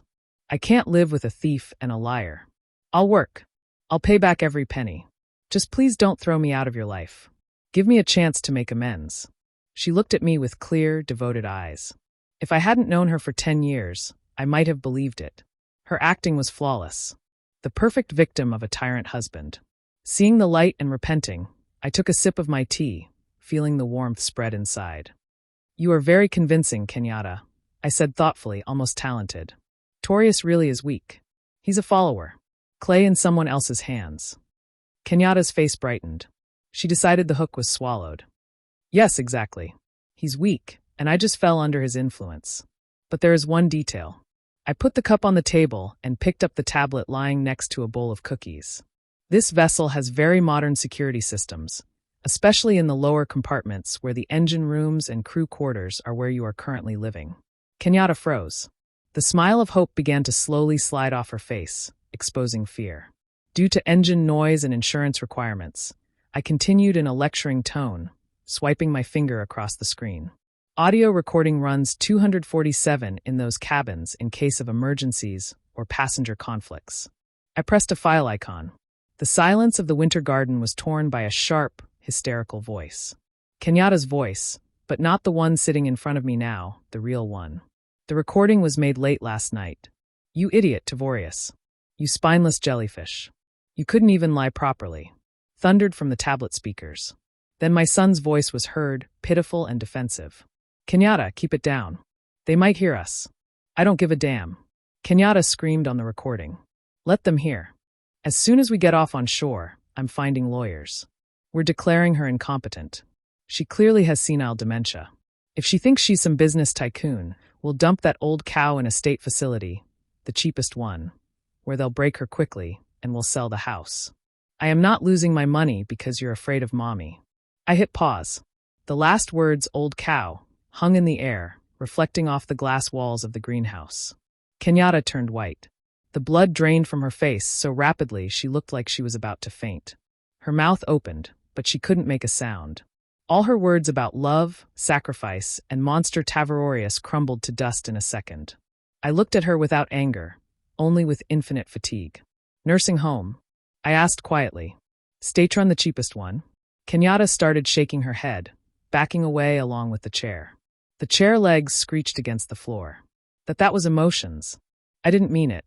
I can't live with a thief and a liar. I'll work. I'll pay back every penny. Just please don't throw me out of your life. Give me a chance to make amends.' She looked at me with clear, devoted eyes. If I hadn't known her for 10 years, I might have believed it. Her acting was flawless. The perfect victim of a tyrant husband. Seeing the light and repenting, I took a sip of my tea, feeling the warmth spread inside. 'You are very convincing, Kenyatta,' I said thoughtfully, almost talented. 'Torius really is weak. He's a follower. Clay in someone else's hands.' Kenyatta's face brightened. She decided the hook was swallowed. 'Yes, exactly. He's weak, and I just fell under his influence. But there is one detail.' I put the cup on the table and picked up the tablet lying next to a bowl of cookies. 'This vessel has very modern security systems, especially in the lower compartments where the engine rooms and crew quarters are where you are currently living.' Kenyatta froze. The smile of hope began to slowly slide off her face, exposing fear. Due to engine noise and insurance requirements, I continued in a lecturing tone, swiping my finger across the screen. 'Audio recording runs 247 in those cabins in case of emergencies or passenger conflicts.' I pressed a file icon. The silence of the winter garden was torn by a sharp, hysterical voice. Kenyatta's voice, but not the one sitting in front of me now, the real one. 'The recording was made late last night. You idiot, Tavorius. You spineless jellyfish. You couldn't even lie properly,' thundered from the tablet speakers. Then my son's voice was heard, pitiful and defensive. 'Kenyatta, keep it down. They might hear us.' 'I don't give a damn.' Kenyatta screamed on the recording. 'Let them hear. As soon as we get off on shore, I'm finding lawyers. We're declaring her incompetent. She clearly has senile dementia. If she thinks she's some business tycoon, we'll dump that old cow in a state facility, the cheapest one, where they'll break her quickly, and we'll sell the house. I am not losing my money because you're afraid of mommy.' I hit pause. The last words, 'old cow,' hung in the air, reflecting off the glass walls of the greenhouse. Kenyatta turned white. The blood drained from her face so rapidly she looked like she was about to faint. Her mouth opened, but she couldn't make a sound. All her words about love, sacrifice, and monster Tavarorius crumbled to dust in a second. I looked at her without anger, only with infinite fatigue. 'Nursing home?' I asked quietly. 'Statron the cheapest one?' Kenyatta started shaking her head, backing away along with the chair. The chair legs screeched against the floor. That was emotions. I didn't mean it.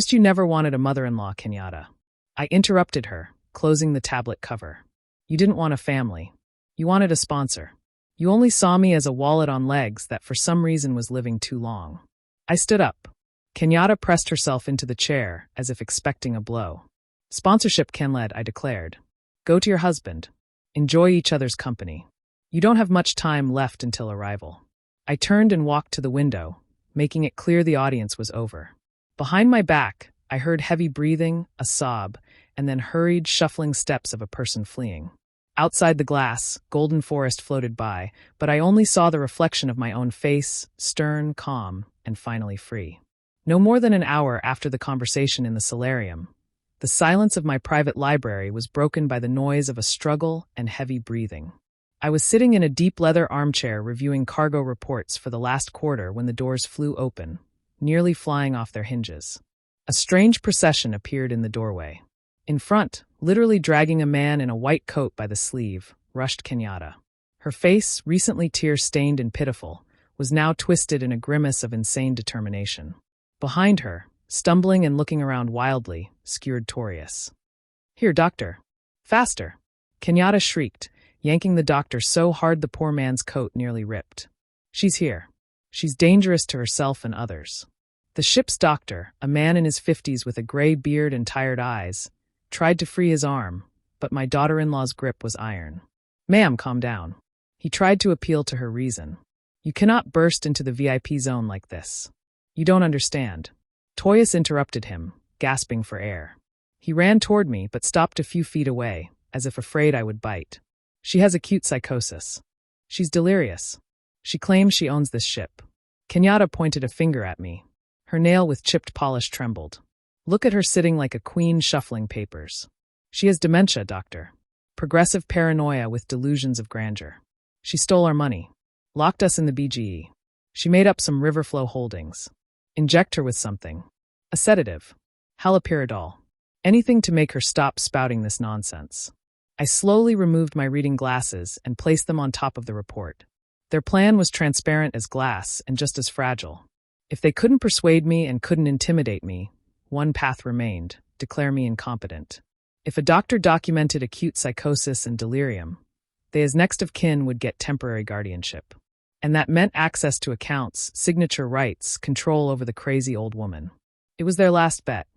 You never wanted a mother-in-law, Kenyatta. I interrupted her, closing the tablet cover. You didn't want a family. You wanted a sponsor. You only saw me as a wallet on legs that for some reason was living too long. I stood up. Kenyatta pressed herself into the chair as if expecting a blow. 'Sponsorship, Kenled,' I declared. 'Go to your husband. Enjoy each other's company. You don't have much time left until arrival.' I turned and walked to the window, making it clear the audience was over. Behind my back, I heard heavy breathing, a sob, and then hurried, shuffling steps of a person fleeing. Outside the glass, Golden Forest floated by, but I only saw the reflection of my own face, stern, calm, and finally free. No more than an hour after the conversation in the solarium, the silence of my private library was broken by the noise of a struggle and heavy breathing. I was sitting in a deep leather armchair reviewing cargo reports for the last quarter when the doors flew open, nearly flying off their hinges. A strange procession appeared in the doorway. In front, literally dragging a man in a white coat by the sleeve, rushed Kenyatta. Her face, recently tear-stained and pitiful, was now twisted in a grimace of insane determination. Behind her, stumbling and looking around wildly, skewered Torius. 'Here, doctor. Faster.' Kenyatta shrieked, yanking the doctor so hard the poor man's coat nearly ripped. She's here. She's dangerous to herself and others. The ship's doctor, a man in his 50s with a gray beard and tired eyes, tried to free his arm, but my daughter-in-law's grip was iron. Ma'am, calm down. He tried to appeal to her reason. You cannot burst into the VIP zone like this. You don't understand. Toyas interrupted him, gasping for air. He ran toward me but stopped a few feet away, as if afraid I would bite. She has acute psychosis. She's delirious. She claims she owns this ship. Kenyatta pointed a finger at me. Her nail with chipped polish trembled. Look at her sitting like a queen shuffling papers. She has dementia, doctor. Progressive paranoia with delusions of grandeur. She stole our money. Locked us in the BGE. She made up some Riverflow holdings. Inject her with something. A sedative. Haloperidol. Anything to make her stop spouting this nonsense. I slowly removed my reading glasses and placed them on top of the report. Their plan was transparent as glass and just as fragile. If they couldn't persuade me and couldn't intimidate me, one path remained: declare me incompetent. If a doctor documented acute psychosis and delirium, they as next of kin would get temporary guardianship. And that meant access to accounts, signature rights, control over the crazy old woman. It was their last bet.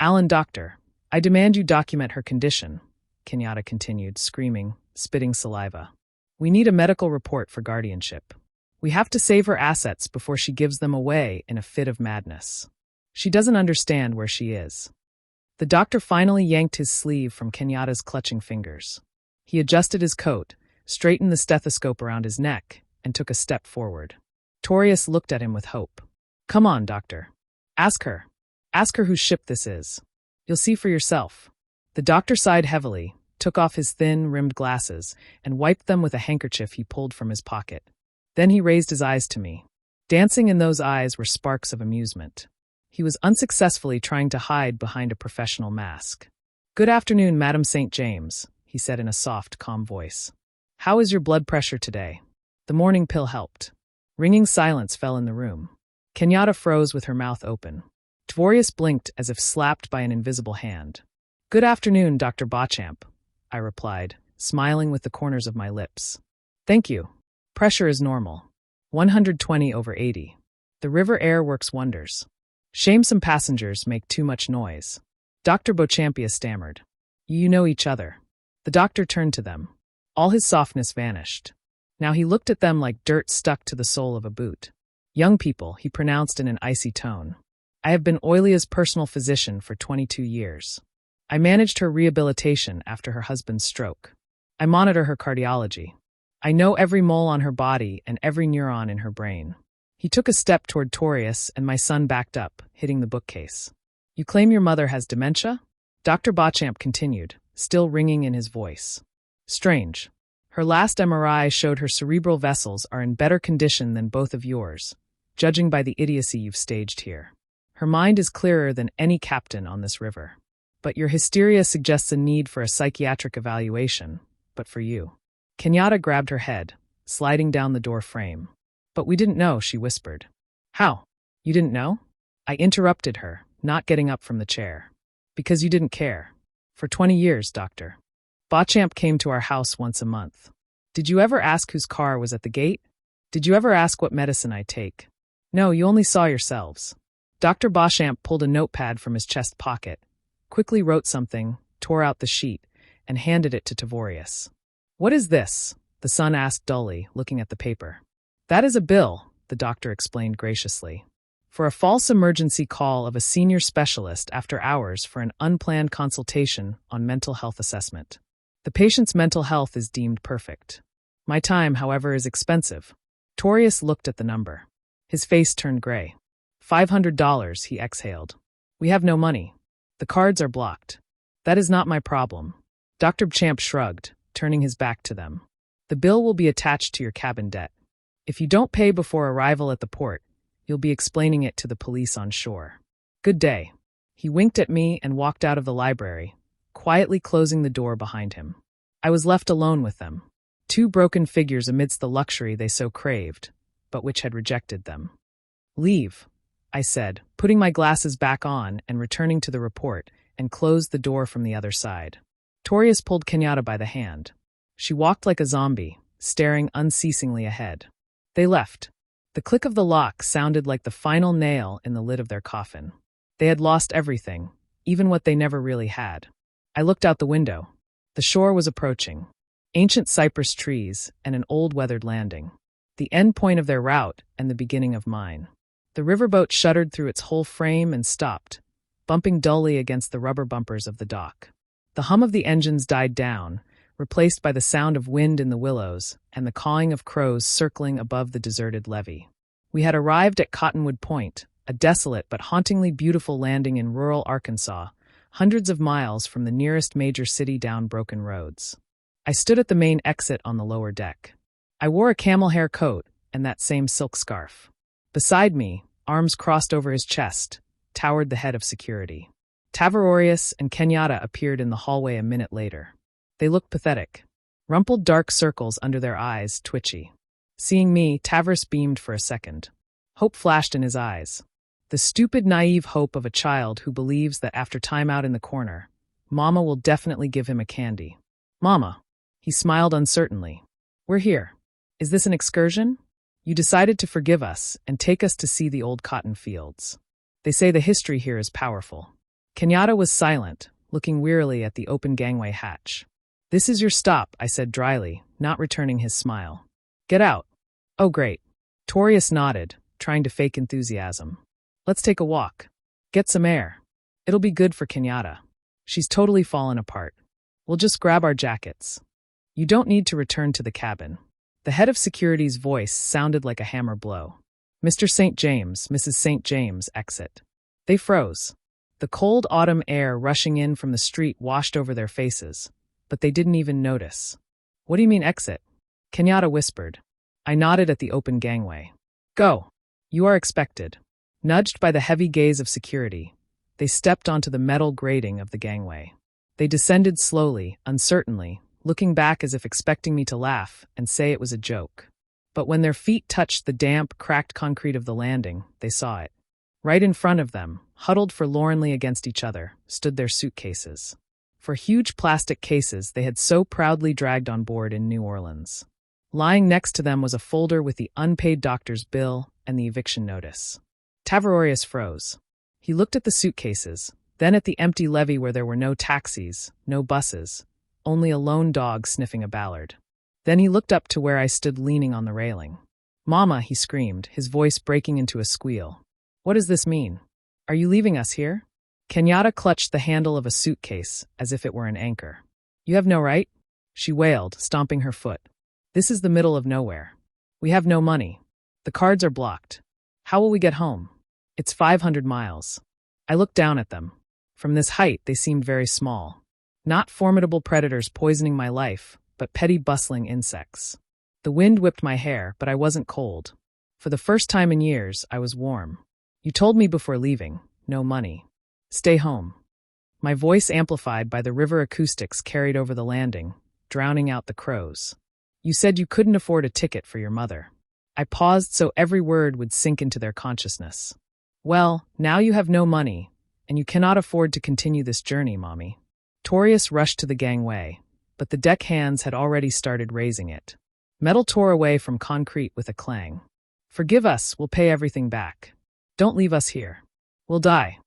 Alan, doctor, I demand you document her condition, Kenyatta continued, screaming, spitting saliva. We need a medical report for guardianship. We have to save her assets before she gives them away in a fit of madness. She doesn't understand where she is. The doctor finally yanked his sleeve from Kenyatta's clutching fingers. He adjusted his coat, straightened the stethoscope around his neck, and took a step forward. Toyas looked at him with hope. Come on, doctor. Ask her. Ask her whose ship this is. You'll see for yourself. The doctor sighed heavily, took off his thin, rimmed glasses, and wiped them with a handkerchief he pulled from his pocket. Then he raised his eyes to me. Dancing in those eyes were sparks of amusement. He was unsuccessfully trying to hide behind a professional mask. Good afternoon, Madam St. James, he said in a soft, calm voice. How is your blood pressure today? The morning pill helped. Ringing silence fell in the room. Kenyatta froze with her mouth open. Tvorius blinked as if slapped by an invisible hand. Good afternoon, Dr. Beauchamp, I replied, smiling with the corners of my lips. Thank you. Pressure is normal. 120/80. The river air works wonders. Shame some passengers make too much noise. Dr. Beauchampia stammered. You know each other. The doctor turned to them. All his softness vanished. Now he looked at them like dirt stuck to the sole of a boot. Young people, he pronounced in an icy tone. I have been Oilia's personal physician for 22 years. I managed her rehabilitation after her husband's stroke. I monitor her cardiology. I know every mole on her body and every neuron in her brain. He took a step toward Toyas, and my son backed up, hitting the bookcase. You claim your mother has dementia? Dr. Beauchamp continued, still ringing in his voice. Strange. Her last MRI showed her cerebral vessels are in better condition than both of yours, judging by the idiocy you've staged here. Her mind is clearer than any captain on this river. But your hysteria suggests a need for a psychiatric evaluation, but for you. Kenyatta grabbed her head, sliding down the door frame. But we didn't know, she whispered. How? You didn't know? I interrupted her, not getting up from the chair. Because you didn't care. For 20 years, doctor. Beauchamp came to our house once a month. Did you ever ask whose car was at the gate? Did you ever ask what medicine I take? No, you only saw yourselves. Dr. Beauchamp pulled a notepad from his chest pocket, quickly wrote something, tore out the sheet, and handed it to Tvorius. What is this? The son asked dully, looking at the paper. That is a bill, the doctor explained graciously. For a false emergency call of a senior specialist after hours for an unplanned consultation on mental health assessment. The patient's mental health is deemed perfect. My time, however, is expensive. Toyas looked at the number. His face turned gray. $500, he exhaled. We have no money. The cards are blocked. That is not my problem. Dr. Beauchamp shrugged, turning his back to them. The bill will be attached to your cabin debt. If you don't pay before arrival at the port, you'll be explaining it to the police on shore. Good day. He winked at me and walked out of the library, quietly closing the door behind him. I was left alone with them, two broken figures amidst the luxury they so craved, but which had rejected them. Leave, I said, putting my glasses back on and returning to the report, and closed the door from the other side. Torius pulled Kenyatta by the hand. She walked like a zombie, staring unceasingly ahead. They left. The click of the lock sounded like the final nail in the lid of their coffin. They had lost everything, even what they never really had. I looked out the window. The shore was approaching. Ancient cypress trees and an old weathered landing. The end point of their route and the beginning of mine. The riverboat shuddered through its whole frame and stopped, bumping dully against the rubber bumpers of the dock. The hum of the engines died down, replaced by the sound of wind in the willows and the cawing of crows circling above the deserted levee. We had arrived at Cottonwood Point, a desolate but hauntingly beautiful landing in rural Arkansas, hundreds of miles from the nearest major city down broken roads. I stood at the main exit on the lower deck. I wore a camel hair coat and that same silk scarf. Beside me, arms crossed over his chest, towered the head of security. Tavarorius and Kenyatta appeared in the hallway a minute later. They looked pathetic. Rumpled dark circles under their eyes, twitchy. Seeing me, Tavros beamed for a second. Hope flashed in his eyes. The stupid, naive hope of a child who believes that after time out in the corner, Mama will definitely give him a candy. Mama. He smiled uncertainly. We're here. Is this an excursion? You decided to forgive us and take us to see the old cotton fields. They say the history here is powerful. Kenyatta was silent, looking wearily at the open gangway hatch. This is your stop, I said dryly, not returning his smile. Get out. Oh, great. Torius nodded, trying to fake enthusiasm. Let's take a walk. Get some air. It'll be good for Kenyatta. She's totally fallen apart. We'll just grab our jackets. You don't need to return to the cabin. The head of security's voice sounded like a hammer blow. Mr. St. James, Mrs. St. James, exit. They froze. The cold autumn air rushing in from the street washed over their faces, but they didn't even notice. What do you mean exit? Kenyatta whispered. I nodded at the open gangway. Go. You are expected. Nudged by the heavy gaze of security, they stepped onto the metal grating of the gangway. They descended slowly, uncertainly, looking back as if expecting me to laugh and say it was a joke. But when their feet touched the damp, cracked concrete of the landing, they saw it. Right in front of them, huddled forlornly against each other, stood their suitcases. For huge plastic cases they had so proudly dragged on board in New Orleans. Lying next to them was a folder with the unpaid doctor's bill and the eviction notice. Tavarorius froze. He looked at the suitcases, then at the empty levee where there were no taxis, no buses, only a lone dog sniffing a ballard. Then he looked up to where I stood leaning on the railing. Mama, he screamed, his voice breaking into a squeal. What does this mean? Are you leaving us here? Kenyatta clutched the handle of a suitcase as if it were an anchor. You have no right? She wailed, stomping her foot. This is the middle of nowhere. We have no money. The cards are blocked. How will we get home? It's 500 miles. I looked down at them. From this height, they seemed very small. Not formidable predators poisoning my life, but petty bustling insects. The wind whipped my hair, but I wasn't cold. For the first time in years, I was warm. You told me before leaving, no money. Stay home. My voice amplified by the river acoustics carried over the landing, drowning out the crows. You said you couldn't afford a ticket for your mother. I paused so every word would sink into their consciousness. Well, now you have no money, and you cannot afford to continue this journey, Mommy. Torius rushed to the gangway, but the deck hands had already started raising it. Metal tore away from concrete with a clang. Forgive us, we'll pay everything back. Don't leave us here. We'll die.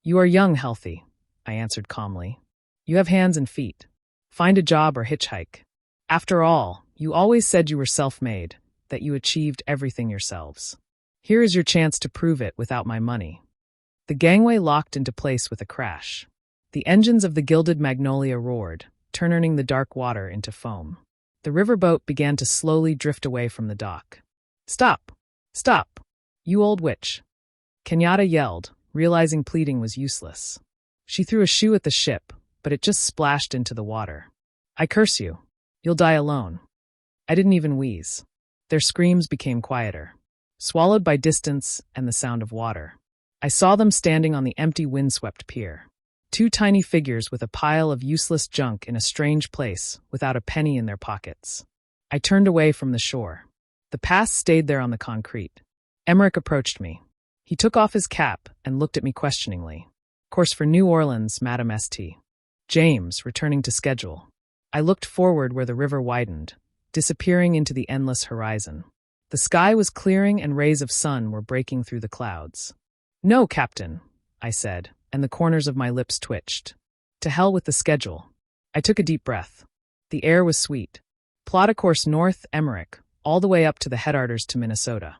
You are young, healthy, I answered calmly. You have hands and feet. Find a job or hitchhike. After all, you always said you were self-made, that you achieved everything yourselves. Here is your chance to prove it without my money. The gangway locked into place with a crash. The engines of the Gilded Magnolia roared, turning the dark water into foam. The riverboat began to slowly drift away from the dock. Stop! Stop! You old witch! Kenyatta yelled, realizing pleading was useless. She threw a shoe at the ship, but it just splashed into the water. I curse you. You'll die alone. I didn't even wheeze. Their screams became quieter, swallowed by distance and the sound of water. I saw them standing on the empty windswept pier. Two tiny figures with a pile of useless junk in a strange place, without a penny in their pockets. I turned away from the shore. The past stayed there on the concrete. Emmerich approached me. He took off his cap and looked at me questioningly. Course for New Orleans, Madame St. James, returning to schedule. I looked forward where the river widened, disappearing into the endless horizon. The sky was clearing and rays of sun were breaking through the clouds. No, Captain, I said, and the corners of my lips twitched. To hell with the schedule. I took a deep breath. The air was sweet. Plot a course north, Emmerich, all the way up to the Headwaters to Minnesota.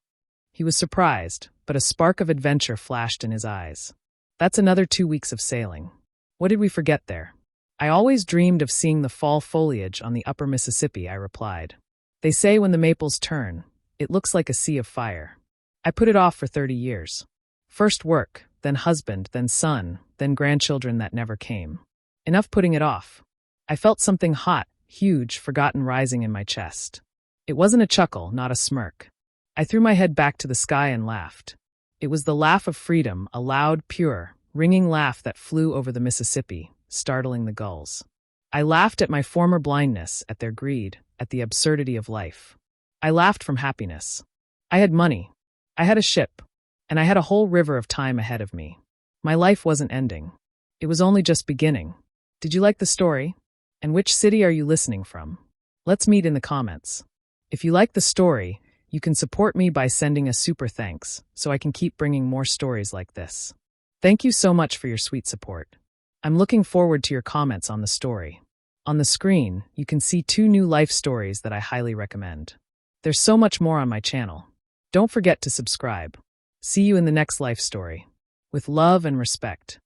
He was surprised, but a spark of adventure flashed in his eyes. That's another 2 weeks of sailing. What did we forget there? I always dreamed of seeing the fall foliage on the upper Mississippi, I replied. They say when the maples turn, it looks like a sea of fire. I put it off for 30 years. First work, then husband, then son, then grandchildren that never came. Enough putting it off. I felt something hot, huge, forgotten rising in my chest. It wasn't a chuckle, not a smirk. I threw my head back to the sky and laughed. It was the laugh of freedom, a loud, pure, ringing laugh that flew over the Mississippi, startling the gulls. I laughed at my former blindness, at their greed, at the absurdity of life. I laughed from happiness. I had money. I had a ship. And I had a whole river of time ahead of me. My life wasn't ending. It was only just beginning. Did you like the story? And which city are you listening from? Let's meet in the comments. If you like the story, you can support me by sending a super thanks so I can keep bringing more stories like this. Thank you so much for your sweet support. I'm looking forward to your comments on the story. On the screen, you can see 2 new life stories that I highly recommend. There's so much more on my channel. Don't forget to subscribe. See you in the next life story. With love and respect.